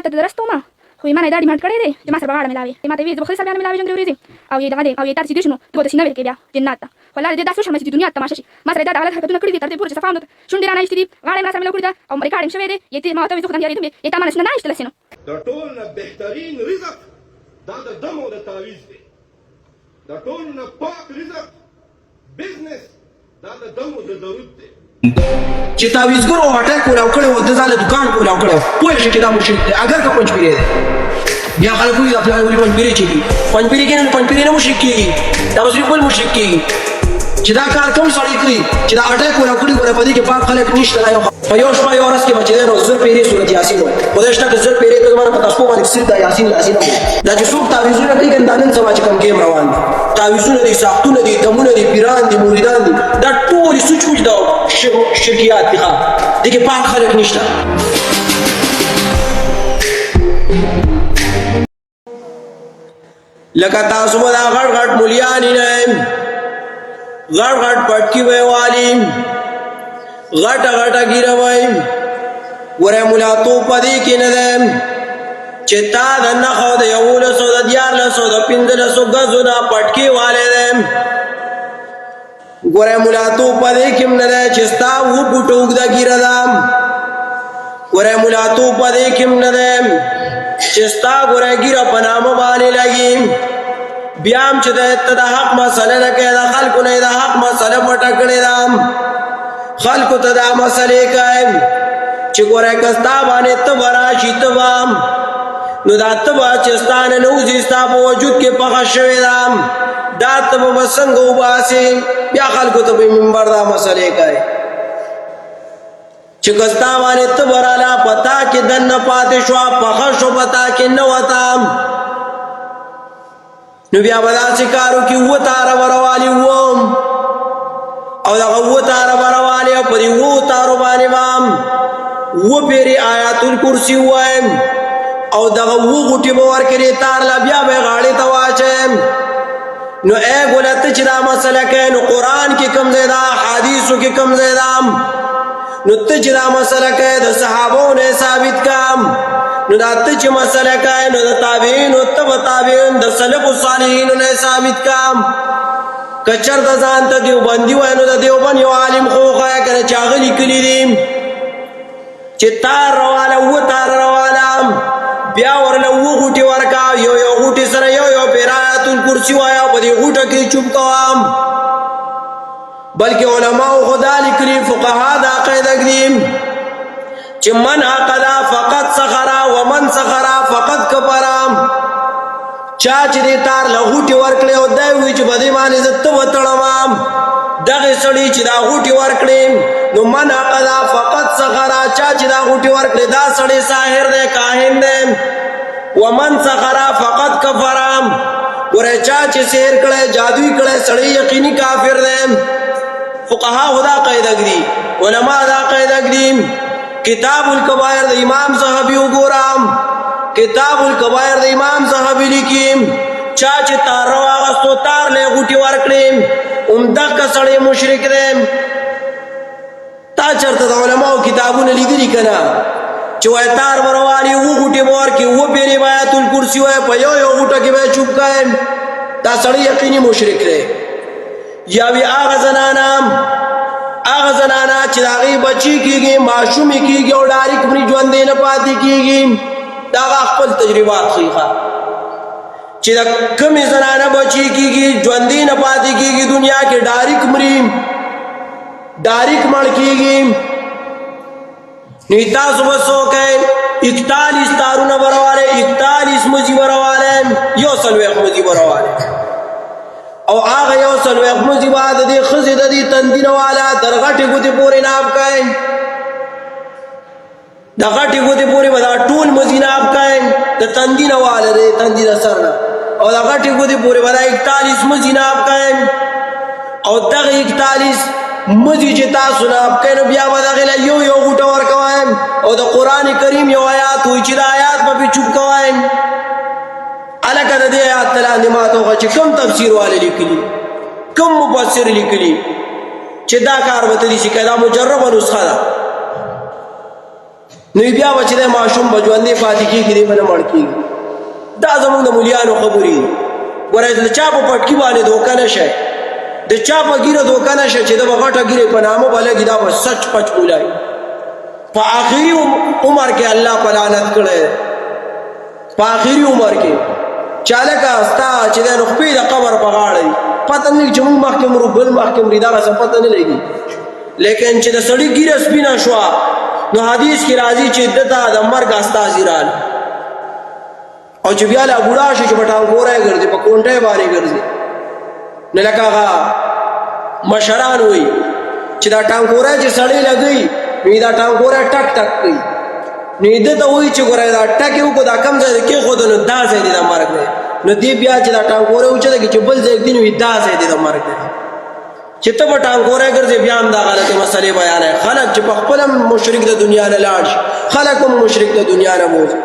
ته درستو ما خو یې ما نه دا ډیمانډ کړی دی چې ما سره به غاړه ملاوي ما ته ویې زه به خدای سره بیا نه ملاوېږم درې ورځې او یې دغه دی او یې تا رسېدلی شو نو ته به ورته نه ویل کړې بیا جنات ته خو لاره دې داسې وشرمه چې د دنیا تماشه شي ما سره یې دا غلط حرکتونه کړي دي تر دې پورې چې صفا هم شونډې رانه ایستې دي غاړه یې ما سره ملاو کړې ده او ریکارډ هم شوی دی یې ما ورته ویل زه خو ځان یارېدم یې تا ما نه نه ایستلی سي نو د ټول نه بهترین رزق دا د دم او د تعویض دی د ټول نه پاک رزق بزنس دا د دم او د درود دی چې تعویضګر او هټک کولاو کړی و د ځاله دکان کولاو کړی و پوه شي چې دا مشرک دی اگر که پنجپیری دی بیا خلک وایي دا فلانی ولې پنجپیری چېږي پنجپیری کېږي نو پنجپیری نه مشرک کېږي دا به بل مشرک کېږي چې دا کار کوم سړی کوي چې دا هټک کولاو کړي ګوره په دې کې پاک خلک نشته دا په یو شپه یو ورځ کې به چې دی نو زر پیرې صورت یاسین وایي خدای شته که زر پیرې ته زما نه په تاسو باندې صرف دا یاسین لاسین دا چې څوک تعویضونه کوي که دا نن سبا چې کوم ګیم روان دي تعویضونه دي ساختونه دي دمونه دي پیران دي مریدان دي دا ټول سوچ وچ دا شرکیات دي ښه دې کې پاک خلک نشته لکه تاسو به دا غټ غټ مولیانې نه غټ غټ پټکي به والي غټه غټه ګیره وای ګوره ملا تو پدې کې نه ده چې تا د نښو د 1100 د 1400 د 1500 غزو نه پټکي والے ده ګوره ملا تو پدې کې نه ده چې ستا و پټوګ د ګیره ده ګوره ملا تو پدې کې نه ده چې ستا ګوره ګیره په نامه باندې لګي بیا هم چې د حق مسله نه کوي د خلکو نه د حق مسله پټه کړې ده خلکو ته دا مسئلې کوي چې ګوره که ستا باندې تبه راشي تبه نو دا تبه چې ستا نه نوځي ستا په وجود کې پخه شوې ده دا تبه به څنګه وباسې بیا خلکو ته به منبر دا مسئلې کوي چې که ستا باندې تبه راله پتا کې دننه پاتې شوه پخه شو پتا کې نه وته نو بیا به داسې کار وکړي اووه تاره به روالي وم او دغه اووه تاره به روالي او په دې اووه تارو باندې به اووه پیرې آیات الکرسي ووایم او دغه اووه غوټې به ورکړې تار له بیا به یې غاړې ته واچوم نو ای ګوله ته چې دا مسله کوې نو قرآن کې کوم ځای ده حدیثو کې کوم ځای ده نو ته چې دا مسله کوې د صحابو نه ثابت کړم نو دا ته چې مسله کوې نو د تابعینو تبع تابعین د سلف الصالحینو نه ثابت کړم که چېرته ځان ته دیوبندي وایي نو د دیوبند یو عالم خو وښیه که نه چې هغه لیکلي دي چې تار رواله اووه تاره رواله بیا ورله اووه غوټې ورکړه یو یو غوټې سره یو یو پیر آیات الکرسي وایه په دې غوټه کې چوپ کوم بلکې علماو خو دا لیکلي فقها دا قاعده ږدي چې من عقده فقط سخره ومن سخره فقط کفره چا چې دې تار له غوټې ورکړې او دی وایي چې په دې باندې زه تبه تړم دغې سړي چې دا غوټې ورکړې نو من عقده فقط سخره چا چې دا غوټې ورکړې دا سړی ساحر دی کاهن دی ومن سخره فقط کفره ګوره چا چې سحر کړی جادوی کړی سړی یقیني کافر دی فقها خو دا قاعده ږدي علما دا قاعده ږدي کتاب الکبائر د امام صحابي وګورم کتاب الکبائر د امام صحابي لیکي چا چې تار واغستو تار له غوټي ورکړي دغه سړی مشرک دی تا چېرته د علماو کتابونه لیدلي که نه چې وایي تار به رواني اووه غوټې به ورکړي اووه پیرې به آیت الکرسي وایي په یو یو غوټه کې به یې چوپ کوي دا سړی یقیني مشرک دی یا وی هغه زنانه چې د هغې بچي کېږي ماشومې کېږي او ډارېک مري ژوندی نه پاتې کېږي دا هغه خپل تجربات ښیي چې د کمې زنانه بچي کېږي ژوندی نه پاتې کېږي دنیا کې ډارېک مري ډارېک مړ کېږي نو تاسو به څه وکئ 41 تارونه به راوالی 41 مزي به راوالی 140 مزي به راوالی او هغه 140 مزي به د دې ښځې د دې تندي نه واله تر غټې ګوتې پورې ناب کوئ د غټې ګوتې پورې به دا ټول مزي ناب کوئ د تندي نه واله د تندي د سر نه او د غټې ګوتې پورې به دا 41 مزي ناب کوئ او دغه 41 مزي چې تاسو ناب کوئ نو بیا به دغې له یو یو غوټه ورکوئ او د قرآن کریم یو آیات وایي چې د آیات به پرې چوپ کوئ الکه د دې آیات ته لاندې ما ته وښیه چې کوم تفسیر والا لیکلي کوم مفسر لیکلي چې دا کار به ته داسې کوې دا مجربه نسخه ده نو بیا به چې دی ماشوم به ژوندی پاتې کېږي دی به نه مړ کېږي. دا زمونږ د مولیانو خبرې دي. ګوره د چا په پټکي باندې دوکه نه شئ، د چا په ګیره دوکه نه شئ چې د به غټه ګیرې په نامه به لګي دا به سچ پچ مولای. په آخري عمر کې الله په لعنت کړی، په آخري عمر کې چې هلکه ستا چې دی نو خپې د قبر په غاړه دي، پته نه لګي چې مونږ مخکې مرو بل مخکې مري، دغسې پته نه لګي. لیکن چې د سړي ګیره سپینه شوه نو حدیث کې راځي چې ده ته د مرګ استازي راغلي، او چې بیا لا بوډا شي چې په ټانګوری ګرځي، په کونټۍ باندې ګرځي. نو لکه هغه مشران وایي چې دا ټانګوری چې سړی لګوي نو دا ټانګوری ټک ټک کوي، نو ده ته وایي چې ګوره دا ټک یې وکړو دا کم ځای دی کېښوده نو دا ځای دی د مرګ دی. نو دې بیا چې دا ټانګوری اوچته کړي چې بل ځای ږدي نو دا ځای دی د مرګ دی. چې ته به ټانګوری ګرځې بیا هم دا غلطې مسلې بیانوي. خلک چې په خپله مشرک د دنیا نه لاړ شي، خلک هم مشرک د دنیا نه بوځي.